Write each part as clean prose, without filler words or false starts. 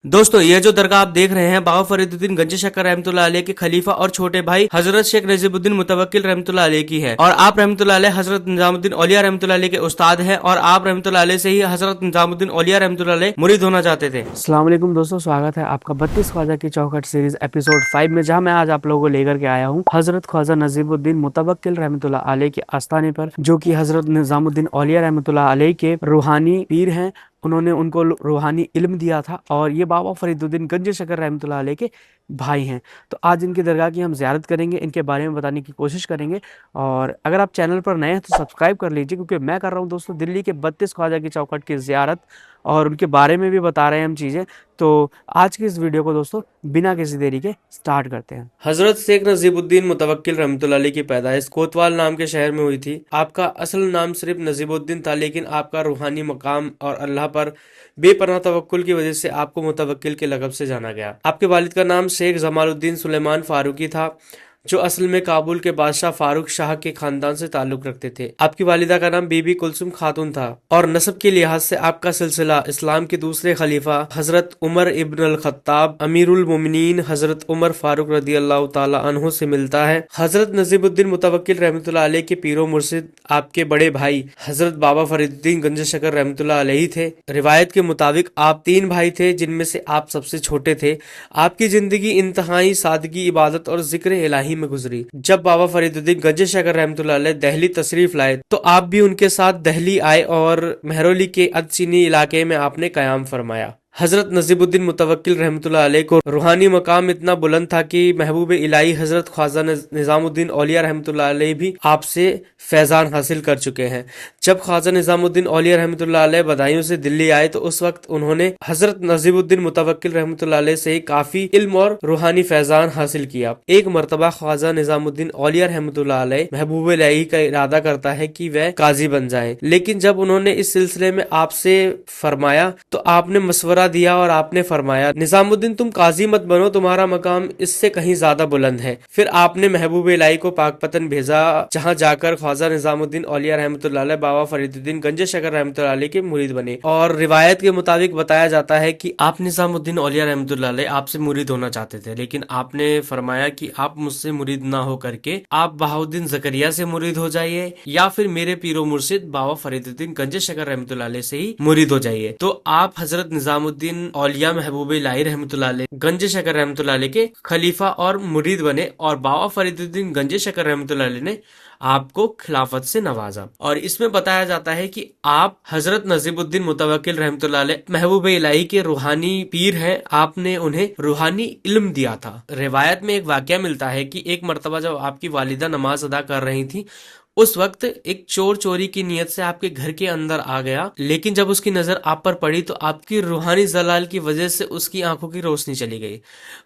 दोस्तों ये जो दरगाह आप देख रहे हैं बाबा फरीदुद्दीन गंज शक्कर रहमतुल्लाह अलैह के खलीफा और छोटे भाई हजरत शेख नजीबुद्दीन मुतवक्किल रहमतुल्लाह अलैह की है। और आप रहमतुल्लाह अलैह हजरत निजामुद्दीन औलिया रहमतुल्लाह अलैह के उस्ताद हैं और आप रहमतुल्लाह अलैह से ही हजरत निजामुद्दीन औलिया रहमतुल्लाह अलैह मुरीद होना चाहते थे। अस्सलाम वालेकुम दोस्तों, स्वागत है आपका 32 ख्वाजा की चौखट सीरीज एपिसोड 5 में, जहां मैं आज आप लोगों को लेकर के आया हूं हजरत ख्वाजा नजीबुद्दीन मुतवक्किल रहमतुल्लाह अलैह के आस्थाने पर, जो कि हजरत निजामुद्दीन औलिया रहमतुल्लाह अलैह के रूहानी पीर हैं। उन्होंने उनको रूहानी इल्म दिया था और ये बाबा फरीदुद्दीन गंज शक्कर रहमतुल्लाह अलैह के भाई हैं। तो आज इनकी दरगाह की हम ज़ियारत करेंगे, इनके बारे में बताने की कोशिश करेंगे। और अगर आप चैनल पर नए हैं तो सब्सक्राइब कर लीजिए, क्योंकि मैं कर रहा हूं दोस्तों दिल्ली के 32 ख्वाजा की चौखट की ज़ियारत और उनके बारे में भी बता रहे हैं हम चीज़ें। तो आज की इस वीडियो को दोस्तों बिना किसी देरी के स्टार्ट करते हैं। हजरत शेख नजीबुद्दीन मुतवक्किल रहमतुल्लाह अलैह की पैदाइश कोतवाल नाम के शहर में हुई थी। आपका असल नाम सिर्फ नजीबुद्दीन था, लेकिन आपका रूहानी मकाम और अल्लाह पर बेपनाह तवक्कुल की वजह से आपको मुतवक्किल के लक़ब से जाना गया। आपके वालिद का नाम शेख जमालुद्दीन सुलेमान फारूकी था, जो असल में काबुल के बादशाह फारूक शाह के खानदान से ताल्लुक रखते थे। आपकी वालिदा का नाम बीबी कुलसुम खातून था और नस्ब के लिहाज से आपका सिलसिला इस्लाम के दूसरे खलीफा हजरत उमर इब्न अल खत्ताब अमीरुल मोमिनीन हजरत उमर फारूक रदी अल्लाह ताला अन्हु से मिलता है। हजरत नजीबुद्दीन मुतवक्किल रहमतुल्लाह अलैह के पीरो मुर्शिद आपके बड़े भाई हजरत बाबा फरीदुद्दीन गंज शक्कर रहमतुल्लाह अलैह थे। रिवायत के मुताबिक आप 3 भाई थे, जिनमें से आप सबसे छोटे थे। आपकी जिंदगी इंतहाई सादगी, इबादत और जिक्र इलाही में गुजरी। जब बाबा फरीदुद्दीन गंज शक्कर रहमतुल्लाह अलैह दिल्ली तशरीफ लाए तो आप भी उनके साथ दिल्ली आए और मेहरौली के अदचीनी इलाके में आपने कयाम फरमाया। हजरत नजीबुद्दीन मुतवक्किल रहमतुल्लाह अलैह को रूहानी मकाम इतना बुलंद था कि महबूब इलाही हजरत ख्वाजा निजामुद्दीन औलिया रहमतुल्लाह अलैह भी आपसे फैजान हासिल कर चुके हैं। जब ख्वाजा निजामुद्दीन औलिया रहमतुल्लाह अलैह बदायूं से दिल्ली आए तो उस वक्त उन्होंने हजरत नजीबुद्दीन मुतवक्किल रहमतुल्लाह अलैह से काफी इल्म और रूहानी फैजान हासिल किया। एक मरतबा ख्वाजा निजामुद्दीन औलिया रहमतुल्लाह अलैह महबूब इलाही का इरादा करता है कि वह काजी बन जाए, लेकिन जब उन्होंने इस सिलसिले में आपसे फरमाया तो आपने मशवरा दिया और आपने फरमाया, निजामुद्दीन तुम काजी मत बनो, तुम्हारा मकाम इससे कहीं ज्यादा बुलंद है। फिर आपने महबूब इलाही को पाकपतन भेजा, जहां जाकर ख्वाजा निजामुद्दीन औलिया रहमतुल्लाह अलैह बाबा फरीदुद्दीन गंज शक्कर रहमतुल्लाह अलैह के मुरीद बने। और रिवायत के मुताबिक बताया जाता है कि आप निजामुद्दीन औलिया रहमतुल्लाह अलैह आपसे मुरीद होना चाहते थे, लेकिन आपने फरमाया कि आप मुझसे मुरीद ना हो करके आप बहाउद्दीन जकरिया से मुरीद हो जाइए या फिर मेरे पीरो मुर्शिद बाबा फरीदुद्दीन गंज शक्कर रहमतुल्लाह अलैह से ही मुरीद हो जाइए। तो आप हजरत निजामुद्दीन औलिया महबूब इलाही रहमतुल्लाह अलैह गंज शक्कर रहमतुल्लाह अलैह के खलीफा और मुरीद बने और बाबा फरीदुद्दीन गंज शक्कर रहमतुल्लाह अलैह ने आपको खिलाफत से नवाजा। और इसमें बताया जाता है कि आप हजरत नजीबुद्दीन मुतवक्किल रहमतुल्लाह अलैह महबूब इलाही के रूहानी पीर हैं। आपने उन्हें रूहानी इल्म दिया था। रिवायत में एक वाकया मिलता है कि एक मरतबा जब आपकी वालिदा नमाज अदा कर रही थी, उस वक्त एक चोर चोरी की नीयत से आपके घर के अंदर आ गया, लेकिन जब उसकी नजर आप पर पड़ी तो आपकी रूहानी जलाल की वजह से उसकी आंखों की रोशनी चली गई।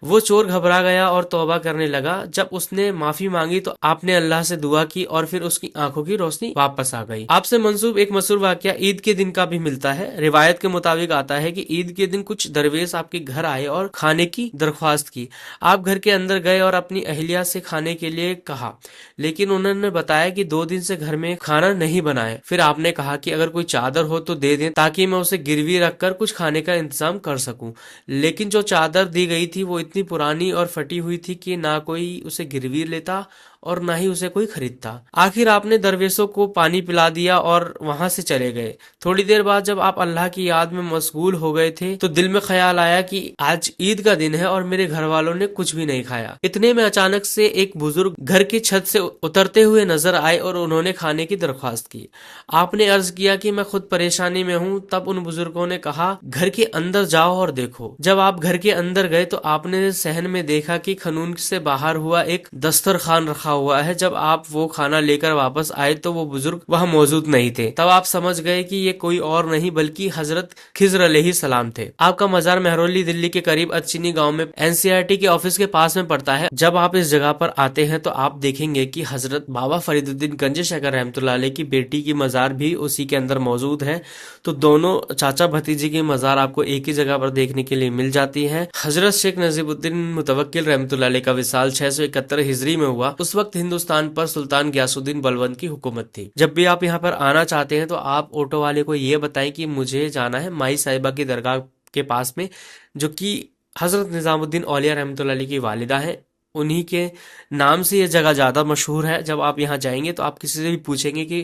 वो चोर घबरा गया और तौबा करने लगा। जब उसने माफी मांगी तो आपने अल्लाह से दुआ की और फिर उसकी आंखों की रोशनी वापस आ गई। आपसे मंसूब एक मशहूर वाकया ईद के दिन का भी मिलता है। रिवायत के मुताबिक आता है कि ईद के दिन कुछ दरवेश आपके घर आए और खाने की दरख्वास्त की। आप घर के अंदर गए और अपनी अहलिया से खाने के लिए कहा, लेकिन उन्होंने बताया कि 2 दिन से घर में खाना नहीं बनाए। फिर आपने कहा कि अगर कोई चादर हो तो दे दें ताकि मैं उसे गिरवी रखकर कुछ खाने का इंतजाम कर सकूं। लेकिन जो चादर दी गई थी वो इतनी पुरानी और फटी हुई थी कि ना कोई उसे गिरवी लेता और ना ही उसे कोई खरीदता। आखिर आपने दरवेशों को पानी पिला दिया और वहां से चले गए। थोड़ी देर बाद जब आप अल्लाह की याद में मशगूल हो गए थे तो दिल में ख्याल आया कि आज ईद का दिन है और मेरे घर वालों ने कुछ भी नहीं खाया। इतने में अचानक से एक बुजुर्ग घर की छत से उतरते हुए नजर आए और उन्होंने खाने की दरख्वास्त की। आपने अर्ज किया कि मैं खुद परेशानी में हूँ। तब उन बुजुर्गों ने कहा, घर के अंदर जाओ और देखो। जब आप घर के अंदर गए तो आपने सहन में देखा कि खनून से बाहर हुआ एक दस्तरखान रखा हुआ है। जब आप वो खाना लेकर वापस आए तो वो बुजुर्ग वहां मौजूद नहीं थे। तब आप समझ गए कि ये कोई और नहीं बल्कि हजरत खिजर अलैहिस्सलाम थे। आपका मजार मेहरौली दिल्ली के करीब अदचीनी गांव में एनसीईआरटी के ऑफिस के पास में पड़ता है। जब आप इस जगह पर आते हैं तो आप देखेंगे कि हजरत बाबा फरीदुद्दीन गंज शक्कर रहमतुल्लाह अलैह की बेटी की मजार भी उसी के अंदर मौजूद है। तो दोनों चाचा भतीजी की मजार आपको एक ही जगह पर देखने के लिए मिल जाती है। हजरत शेख नजीबुद्दीन मुतवक्किल रहमतुल्लाह अलैह का विसाल 671 हिजरी में हुआ। उस वक्त हिंदुस्तान पर सुल्तान गियासुद्दीन बलबन की हुकूमत थी। जब भी आप यहाँ पर आना चाहते हैं तो आप ऑटो वाले को ये बताएं कि मुझे जाना है माई साहिबा की दरगाह के पास में, जो कि हज़रत निज़ामुद्दीन औलिया रहमतुल्लाह अलैह की वालिदा हैं। उन्हीं के नाम से ये जगह ज़्यादा मशहूर है। जब आप यहाँ जाएंगे तो आप किसी से भी पूछेंगे कि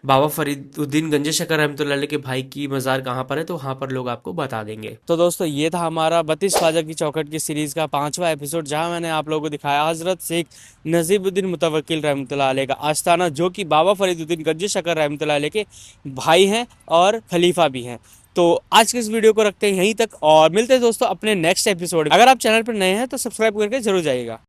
बाबा फरीदुद्दीन गंज शकर रहमतुल्लाह अलैह के भाई की मज़ार कहाँ पर है, तो वहाँ पर लोग आपको बता देंगे। तो दोस्तों ये था हमारा 32 ख्वाजा की चौखट की सीरीज़ का 5वां एपिसोड, जहां मैंने आप लोगों को दिखाया हज़रत शेख नजीबुद्दीन मुतवक्किल रहमतुल्लाह अलैह का आस्थाना, जो कि बाबा फरीदुद्दीन गंज शकर रहमतुल्लाह अलैह के भाई हैं और खलीफा भी हैं। तो आज के इस वीडियो को रखते हैं यहीं तक और मिलते हैं दोस्तों अपने नेक्स्ट एपिसोड। अगर आप चैनल पर नए हैं तो सब्सक्राइब करके जरूर जाइएगा।